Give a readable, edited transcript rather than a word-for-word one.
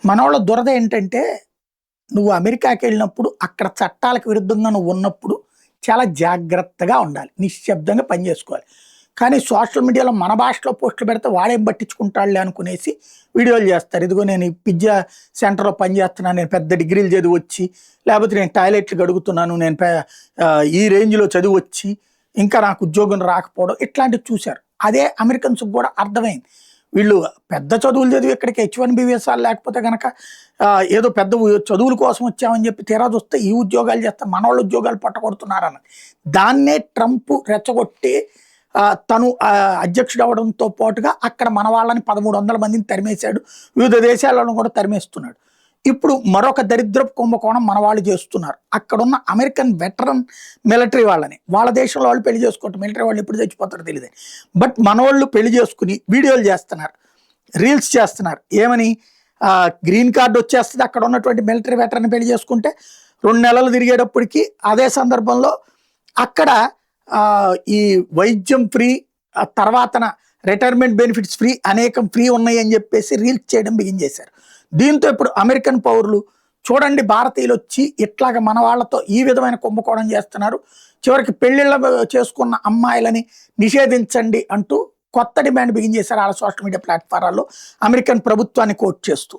మనోళ్ళ దురద ఏంటంటే, నువ్వు అమెరికాకి వెళ్ళినప్పుడు అక్కడ చట్టాలకు విరుద్ధంగా నువ్వు ఉన్నప్పుడు చాలా జాగ్రత్తగా ఉండాలి. నిశ్శబ్దంగా పని చేసుకోవాలి. కానీ సోషల్ మీడియాలో మన భాషలో పోస్టులు పెడితే వాడేం పట్టించుకుంటాడులే అనుకునేసి వీడియోలు చేస్తారు. ఇదిగో నేను ఈ పిజ్జా సెంటర్‌లో పనిచేస్తున్నాను. నేను పెద్ద డిగ్రీలు చదివొచ్చి, లేకపోతే నేను టాయిలెట్లు కడుగుతున్నాను. నేను ఈ రేంజ్‌లో చదివొచ్చి, ఇంకా నాకు ఉద్యోగం రాకపోవడం ఇట్లాంటివి చూశారు. అదే అమెరికన్స్‌కి కూడా అర్థమైంది. వీళ్ళు పెద్ద చదువులు చదివి ఇక్కడికి H1B వీసాలు లేకపోతే గనక ఏదో పెద్ద చదువుల కోసం వచ్చామని చెప్పి తీరా చూస్తే ఈ ఉద్యోగాలు చేస్తే మనోళ్ళ ఉద్యోగాలు పట్టగొడుతున్నారన్నది. దాన్నే ట్రంప్ రెచ్చగొట్టి తను అధ్యక్షుడు అవ్వడంతో పాటుగా అక్కడ మన వాళ్ళని 1300 మందిని తరిమేశాడు. వివిధ దేశాలను కూడా తరిమేస్తున్నాడు. ఇప్పుడు మరొక దరిద్రపు కుంభకోణం మన వాళ్ళు చేస్తున్నారు. అక్కడున్న అమెరికన్ వెటరన్ మిలిటరీ వాళ్ళని, వాళ్ళ దేశంలో వాళ్ళు పెళ్లి చేసుకోవటం, మిలిటరీ వాళ్ళు ఎప్పుడు చచ్చిపోతారో తెలియదు. బట్ మనోళ్ళు పెళ్లి చేసుకుని వీడియోలు చేస్తున్నారు, రీల్స్ చేస్తున్నారు. ఏమని గ్రీన్ కార్డు వచ్చేస్తుంది అక్కడ ఉన్నటువంటి మిలిటరీ వెటరన్ పెళ్లి చేసుకుంటే 2 నెలలు తిరిగేటప్పటికి. అదే సందర్భంలో అక్కడ ఈ వైద్యం ఫ్రీ, తర్వాతన రిటైర్మెంట్ బెనిఫిట్స్ ఫ్రీ, అనేకం ఫ్రీ ఉన్నాయి అని చెప్పేసి రీల్స్ చేయడం బిగించేశారు. దీంతో ఇప్పుడు అమెరికన్ పౌరులు చూడండి, భారతీయులు వచ్చి ఇట్లాగ మన వాళ్ళతో ఈ విధమైన కుంభకోణం చేస్తున్నారు, చివరికి పెళ్లిళ్ళ చేసుకున్న అమ్మాయిలని నిషేధించండి అంటూ కొత్త డిమాండ్ బిగించేశారు వాళ్ళ సోషల్ మీడియా ప్లాట్ఫారాల్లో అమెరికన్ ప్రభుత్వాన్ని కోట్ చేస్తూ.